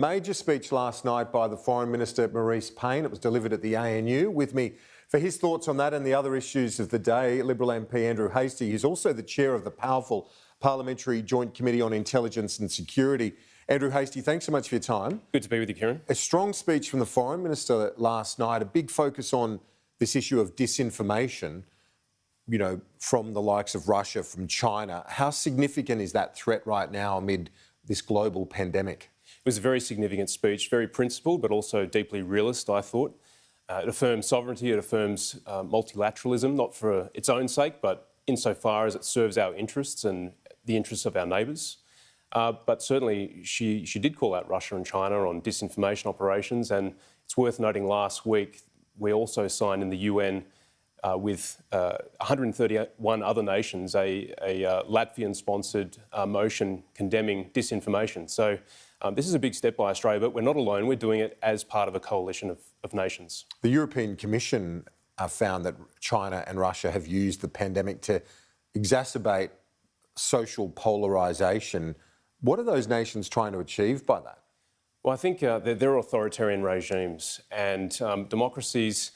Major speech last night by the Foreign Minister, Marise Payne. It was delivered at the ANU. With me for his thoughts on that and the other issues of the day, Liberal MP Andrew Hastie, who's also the chair of the powerful Parliamentary Joint Committee on Intelligence and Security. Andrew Hastie, thanks so much for your time. Good to be with you, Kieran. A strong speech from the Foreign Minister last night, a big focus on this issue of disinformation, from the likes of Russia, from China. How significant is that threat right now amid this global pandemic? It was a very significant speech, very principled, but also deeply realist, I thought. It affirms sovereignty, it affirms multilateralism, not for its own sake, but insofar as it serves our interests and the interests of our neighbours. But certainly she did call out Russia and China on disinformation operations, and it's worth noting last week we also signed in the UN with 131 other nations a Latvian-sponsored motion condemning disinformation. So this is a big step by Australia, but we're not alone. We're doing it as part of a coalition of nations. The European Commission found that China and Russia have used the pandemic to exacerbate social polarisation. What are those nations trying to achieve by that? Well, I think they're authoritarian regimes, and democracies,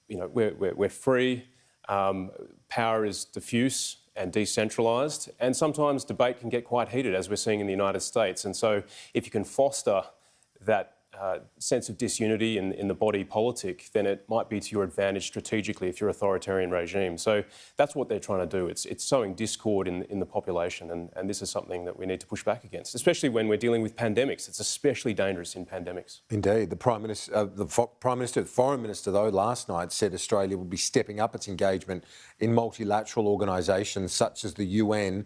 we're free, power is diffuse and decentralised, and sometimes debate can get quite heated, as we're seeing in the United States. And so if you can foster that sense of disunity in the body politic, then it might be to your advantage strategically if you're an authoritarian regime. So that's what they're trying to do. It's sowing discord in the population, and this is something that we need to push back against, especially when we're dealing with pandemics. It's especially dangerous in pandemics. Indeed. The Foreign Minister, though, last night said Australia will be stepping up its engagement in multilateral organisations such as the UN.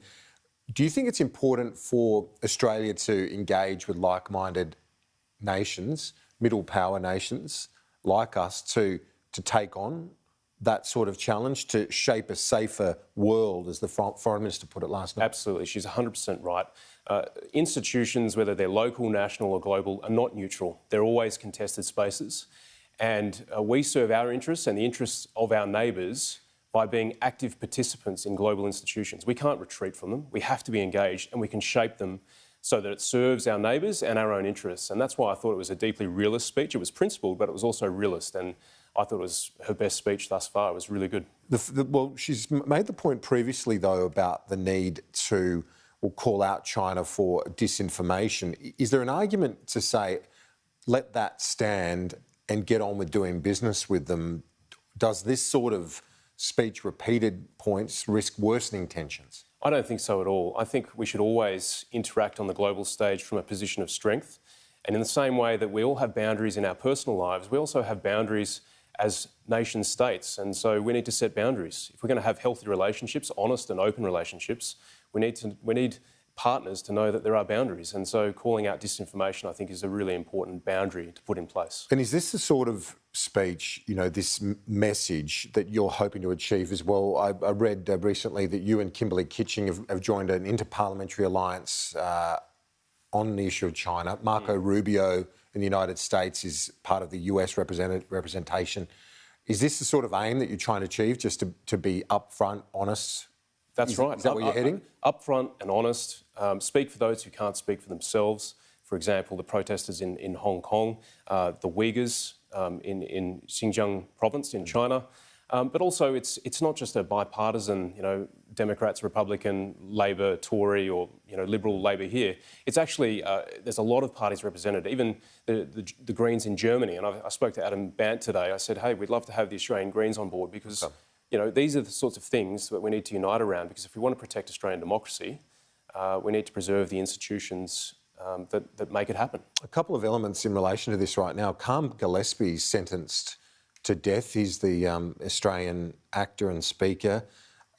Do you think it's important for Australia to engage with like-minded nations, middle power nations like us to take on that sort of challenge, to shape a safer world, as the Foreign Minister put it last night? Absolutely. She's 100% right. Institutions, whether they're local, national or global, are not neutral. They're always contested spaces. And we serve our interests and the interests of our neighbours by being active participants in global institutions. We can't retreat from them. We have to be engaged, and we can shape them so that it serves our neighbours and our own interests. And that's why I thought it was a deeply realist speech. It was principled, but it was also realist. And I thought it was her best speech thus far. It was really good. Well, she's made the point previously, though, about the need to call out China for disinformation. Is there an argument to say, let that stand and get on with doing business with them? Does this sort of speech, repeated points, risk worsening tensions? I don't think so at all. I think we should always interact on the global stage from a position of strength. And in the same way that we all have boundaries in our personal lives, we also have boundaries as nation states. And so we need to set boundaries. If we're going to have healthy relationships, honest and open relationships, we need partners to know that there are boundaries. And so calling out disinformation, I think, is a really important boundary to put in place. And is this the sort of speech, this message that you're hoping to achieve as well? I read recently that you and Kimberley Kitching have joined an Inter-parliamentary alliance on the issue of China. Marco Rubio in the United States is part of the US representation. Is this the sort of aim that you're trying to achieve, just to be upfront, honest? That's right. Is that where you're heading? Upfront and honest. Speak for those who can't speak for themselves. For example, the protesters in Hong Kong, the Uyghurs in Xinjiang province in China. But also it's not just a bipartisan, Democrats, Republican, Labor, Tory or, Liberal Labor here. It's actually, there's a lot of parties represented, even the Greens in Germany. And I spoke to Adam Bandt today. I said, hey, we'd love to have the Australian Greens on board because... these are the sorts of things that we need to unite around, because if we want to protect Australian democracy, we need to preserve the institutions that make it happen. A couple of elements in relation to this right now. Calm Gillespie is sentenced to death. He's the Australian actor and speaker.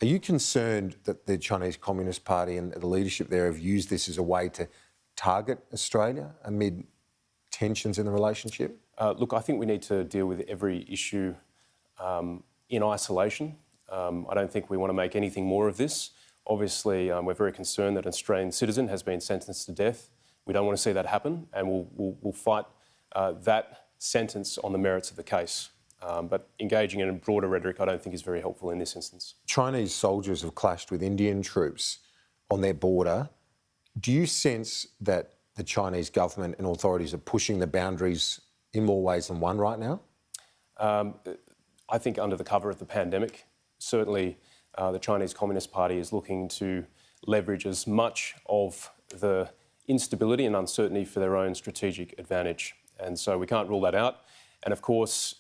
Are you concerned that the Chinese Communist Party and the leadership there have used this as a way to target Australia amid tensions in the relationship? Look, I think we need to deal with every issue in isolation. I don't think we want to make anything more of this. Obviously, we're very concerned that an Australian citizen has been sentenced to death. We don't want to see that happen, and we'll fight that sentence on the merits of the case. But engaging in a broader rhetoric I don't think is very helpful in this instance. Chinese soldiers have clashed with Indian troops on their border. Do you sense that the Chinese government and authorities are pushing the boundaries in more ways than one right now? I think under the cover of the pandemic, certainly the Chinese Communist Party is looking to leverage as much of the instability and uncertainty for their own strategic advantage. And so we can't rule that out. And of course,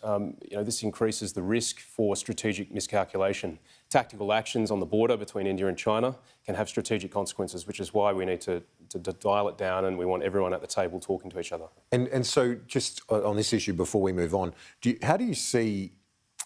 this increases the risk for strategic miscalculation. Tactical actions on the border between India and China can have strategic consequences, which is why we need to dial it down, and we want everyone at the table talking to each other. And so just on this issue before we move on, how do you see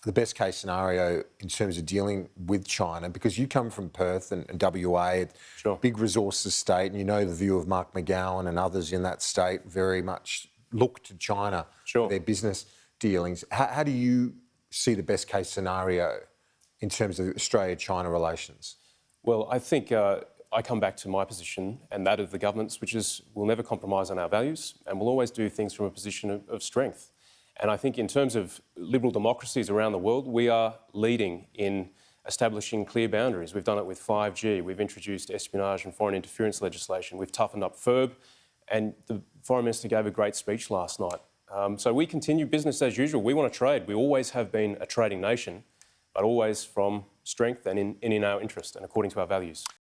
the best case scenario in terms of dealing with China? Because you come from Perth and WA, Sure. big resources state, and you know the view of Mark McGowan and others in that state very much look to China Sure. for their business dealings. How do you see the best case scenario in terms of Australia-China relations? Well, I think I come back to my position and that of the governments, which is we'll never compromise on our values and we'll always do things from a position of strength. And I think in terms of liberal democracies around the world, we are leading in establishing clear boundaries. We've done it with 5G. We've introduced espionage and foreign interference legislation. We've toughened up FIRB. And the Foreign Minister gave a great speech last night. So we continue business as usual. We want to trade. We always have been a trading nation, but always from strength and in our interest and according to our values.